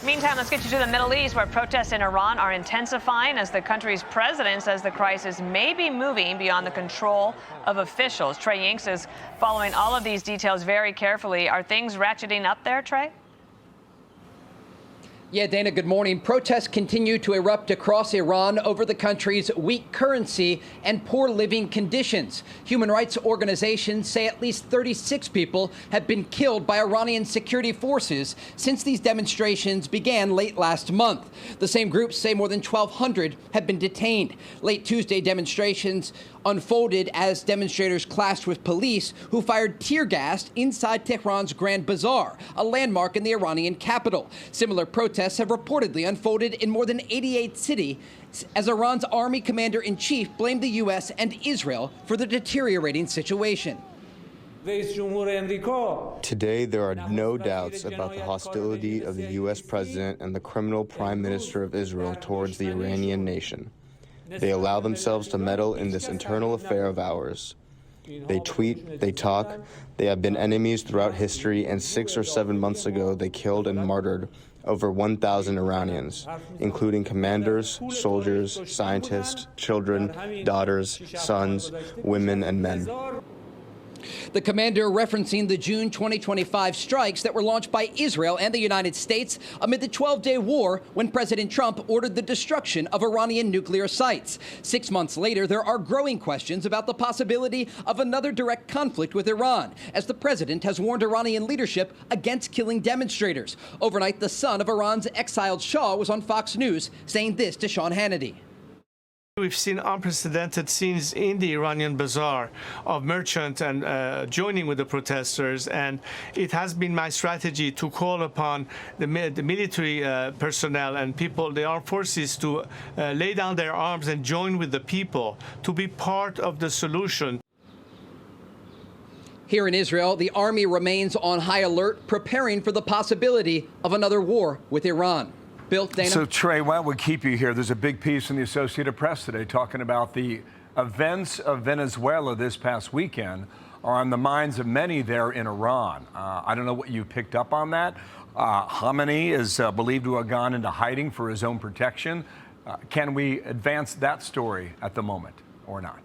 Meantime, let's get you to the Middle East, where protests in Iran are intensifying as the country's president says the crisis may be moving beyond the control of officials. Trey Yingst is following all of these details very carefully. Are things ratcheting up there, Trey? Yeah, Dana, good morning. Protests continue to erupt across Iran over the country's weak currency and poor living conditions. Human rights organizations say at least 36 people have been killed by Iranian security forces since these demonstrations began late last month. The same groups say more than 1,200 have been detained. Late Tuesday, demonstrations unfolded as demonstrators clashed with police who fired tear gas inside Tehran's Grand Bazaar, a landmark in the Iranian capital. Similar protests have reportedly unfolded in more than 88 cities as Iran's army commander-in-chief blamed the U.S. and Israel for the deteriorating situation. Today, there are no doubts about the hostility of the U.S. president and the criminal prime minister of Israel towards the Iranian nation. They allow themselves to meddle in this internal affair of ours. They tweet, they talk, they have been enemies throughout history, and 6 or 7 months ago they killed and martyred over 1,000 Iranians, including commanders, soldiers, scientists, children, daughters, sons, women, and men. The commander referencing the June 2025 strikes that were launched by Israel and the United States amid the 12-day war when President Trump ordered the destruction of Iranian nuclear sites. 6 months later, there are growing questions about the possibility of another direct conflict with Iran, as the president has warned Iranian leadership against killing demonstrators. Overnight, the son of Iran's exiled Shah was on Fox News saying this to Sean Hannity. We've seen unprecedented scenes in the Iranian bazaar of merchants and joining with the protesters, and it has been my strategy to call upon the military personnel and people, the armed forces, to lay down their arms and join with the people to be part of the solution. Here in Israel, the army remains on high alert, preparing for the possibility of another war with Iran. Bill, Dana? So, Trey, while we keep you here, there's a big piece in the Associated Press today talking about the events of Venezuela this past weekend are on the minds of many there in Iran. I don't know what you picked up on that. Khamenei is believed to have gone into hiding for his own protection. Can we advance that story at the moment or not?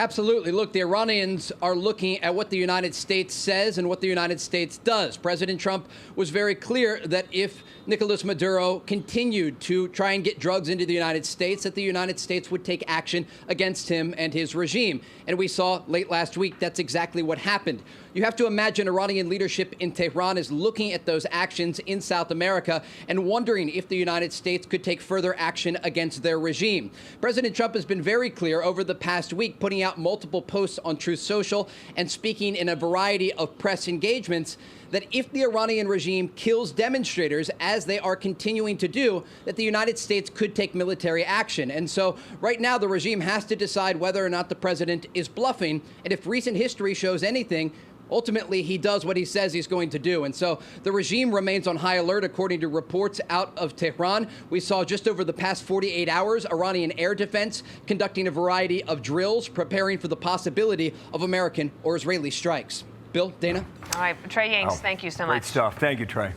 Absolutely. Look, the Iranians are looking at what the United States says and what the United States does. President Trump was very clear that if Nicolas Maduro continued to try and get drugs into the United States, that the United States would take action against him and his regime. And we saw late last week that's exactly what happened. You have to imagine Iranian leadership in Tehran is looking at those actions in South America and wondering if the United States could take further action against their regime. President Trump has been very clear over the past week, putting out multiple posts on Truth Social and speaking in a variety of press engagements, that if the Iranian regime kills demonstrators, as they are continuing to do, that the United States could take military action. And so right now the regime has to decide whether or not the president is bluffing. And if recent history shows anything, ultimately, he does what he says he's going to do. And so the regime remains on high alert, according to reports out of Tehran. We saw just over the past 48 hours, Iranian air defense conducting a variety of drills, preparing for the possibility of American or Israeli strikes. Bill, Dana? All right, Trey Yingst, thank you so much. Great stuff. Thank you, Trey.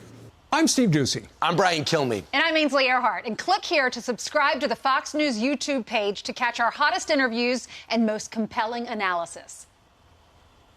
I'm Steve Doocy. I'm Brian Kilmeade. And I'm Ainsley Earhart. And click here to subscribe to the Fox News YouTube page to catch our hottest interviews and most compelling analysis.